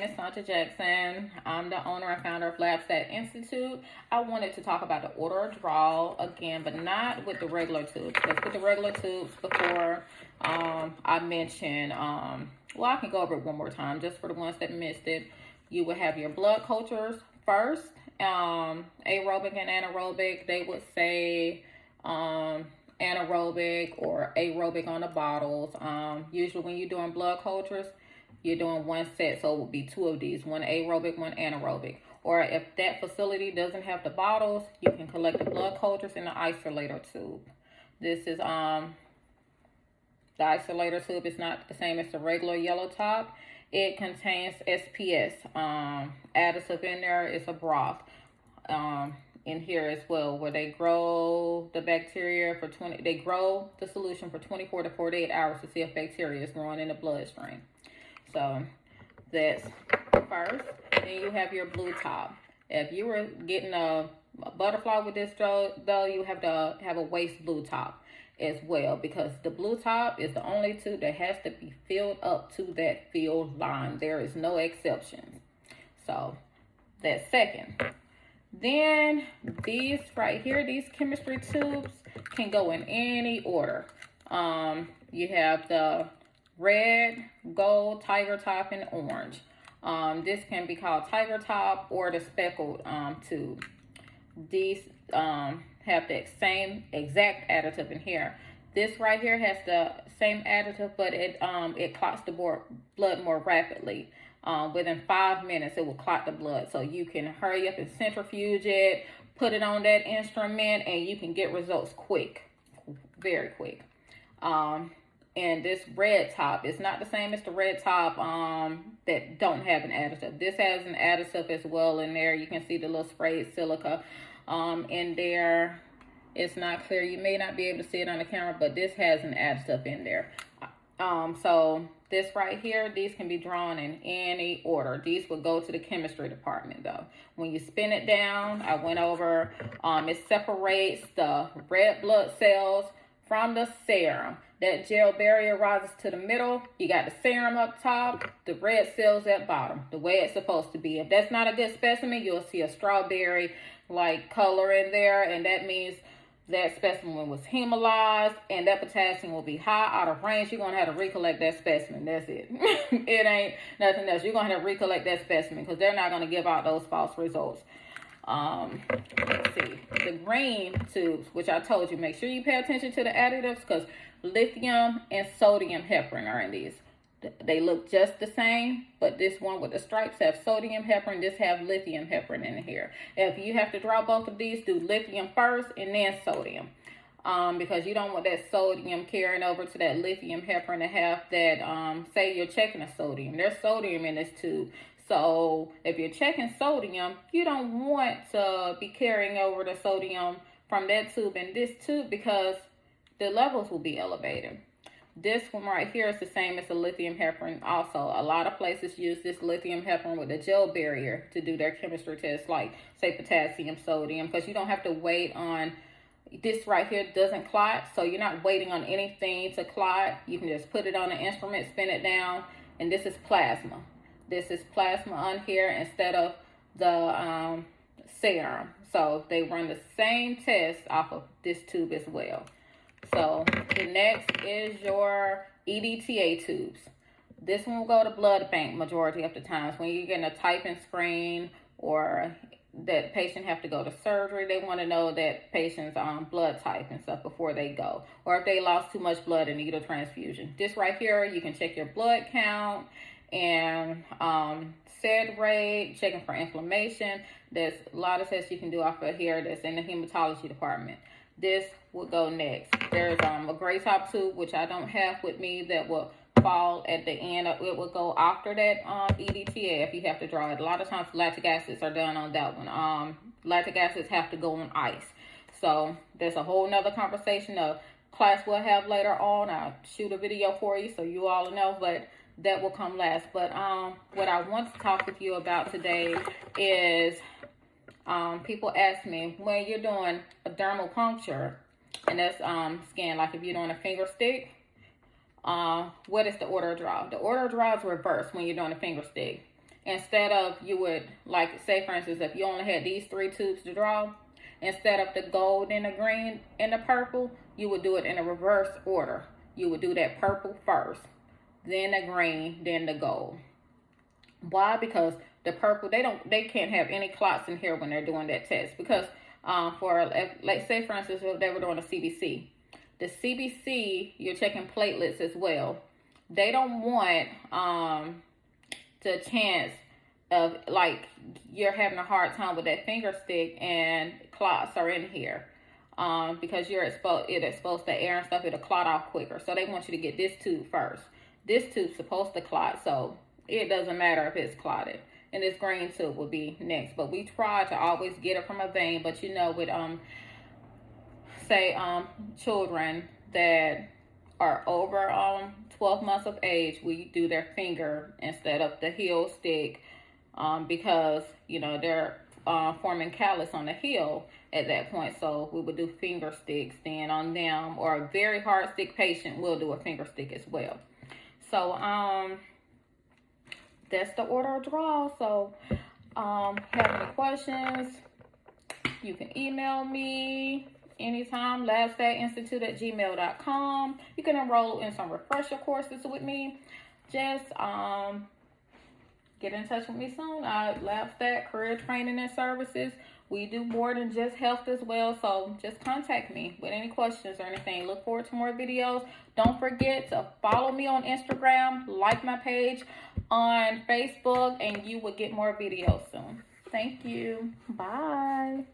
name is Santa Jackson. I'm the owner and founder of LabStat Institute. I wanted to talk about the order draw again, but not with the regular tubes. Because with the regular tubes before, I mentioned, well, I can go over it one more time just for the ones that missed it. You would have your blood cultures first, aerobic and anaerobic. They would say anaerobic or aerobic on the bottles. Usually when you're doing blood cultures, you're doing one set, so it would be two of these, one aerobic, one anaerobic. Or if that facility doesn't have the bottles, you can collect the blood cultures in the isolator tube. This is the isolator tube is not the same as the regular yellow top. It contains SPS additive in there. It's a broth in here as well, where they grow the bacteria for they grow the solution for 24 to 48 hours to see if bacteria is growing in the bloodstream. So that's first. Then you have your blue top. If you were getting a butterfly with this though, you have to have a waist blue top as well, because the blue top is the only tube that has to be filled up to that field line. There is no exceptions. So that's second. Then these right here, these chemistry tubes can go in any order. You have the red, gold, tiger top, and orange. This can be called tiger top or the speckled tube. These have the same exact additive in here. This right here has the same additive, but it clots the blood more rapidly. Within 5 minutes, it will clot the blood. So you can hurry up and centrifuge it, put it on that instrument, and you can get results quick, very quick. And this red top is not the same as the red top that don't have an additive. This has an additive as well in there. You can see the little sprayed silica in there. It's not clear. You may not be able to see it on the camera, but this has an additive in there. So this right here, these can be drawn in any order. These will go to the chemistry department though. When you spin it down, I went over, it separates the red blood cells from the serum. That gel barrier rises to the middle. You got the serum up top, the red cells at bottom, the way it's supposed to be. If that's not a good specimen, you'll see a strawberry like color in there, and that means that specimen was hemolyzed, and that potassium will be high, out of range. You're going to have to recollect that specimen. That's it. It ain't nothing else. You're going to have to recollect that specimen because they're not going to give out those false results. Let's see. The green tubes, which I told you, make sure you pay attention to the additives because lithium and sodium heparin are in these. They look just the same, but this one with the stripes have sodium heparin. This have lithium heparin in here. If you have to draw both of these, do lithium first and then sodium, because you don't want that sodium carrying over to that lithium heparin to have that. Say you're checking a sodium. There's sodium in this tube. So if you're checking sodium, you don't want to be carrying over the sodium from that tube in this tube because the levels will be elevated. This one right here is the same as the lithium heparin. Also, a lot of places use this lithium heparin with a gel barrier to do their chemistry tests, like say potassium, sodium, because you don't have to wait on. This right here doesn't clot, so you're not waiting on anything to clot. You can just put it on the instrument, spin it down, and this is plasma. This is plasma on here instead of the serum. So they run the same test off of this tube as well. So the next is your EDTA tubes. This one will go to blood bank majority of the times. When you're getting a typing screen or that patient have to go to surgery, they want to know that patient's blood type and stuff before they go. Or if they lost too much blood and need a transfusion. This right here, you can check your blood count and SED rate, checking for inflammation. There's a lot of tests you can do off of here that's in the hematology department. This will go next. There's a gray top tube, which I don't have with me, that will fall at the end. It will go after that EDTA if you have to draw it. A lot of times lactic acids are done on that one. Lactic acids have to go on ice. So there's a whole nother conversation of class we'll have later on. I'll shoot a video for you so you all know, but that will come last. But what I want to talk with you about today is people ask me, when you're doing a dermal puncture, and that's skin, like if you're doing a finger stick, what is the order of draw? The order of draw is reversed when you're doing a finger stick. instead of, you would, like, say for instance, if you only had these 3 tubes to draw, instead of the gold and the green and the purple, you would do it in a reverse order. You would do that purple first, then the green, then the gold. Why? Because the purple, they can't have any clots in here when they're doing that test. Because let's say for instance, if they were doing a CBC, the CBC, you're checking platelets as well. They don't want the chance of, like, you're having a hard time with that finger stick and clots are in here, because it exposed to air and stuff. It'll clot off quicker. So they want you to get this tube first. This tube's supposed to clot, so it doesn't matter if it's clotted. And this green tube will be next. But we try to always get it from a vein. But you know, with children that are over 12 months of age, we do their finger instead of the heel stick, because you know they're forming callus on the heel at that point. So we would do finger sticks then on them, or a very hard stick patient will do a finger stick as well. So that's the order of draw. So have any questions, you can email me anytime, labstatinstitute@gmail.com. You can enroll in some refresher courses with me. Just get in touch with me soon. LabStat Career Training and Services. We do more than just health as well. So just contact me with any questions or anything. Look forward to more videos. Don't forget to follow me on Instagram, like my page on Facebook, and you will get more videos soon. Thank you. Bye.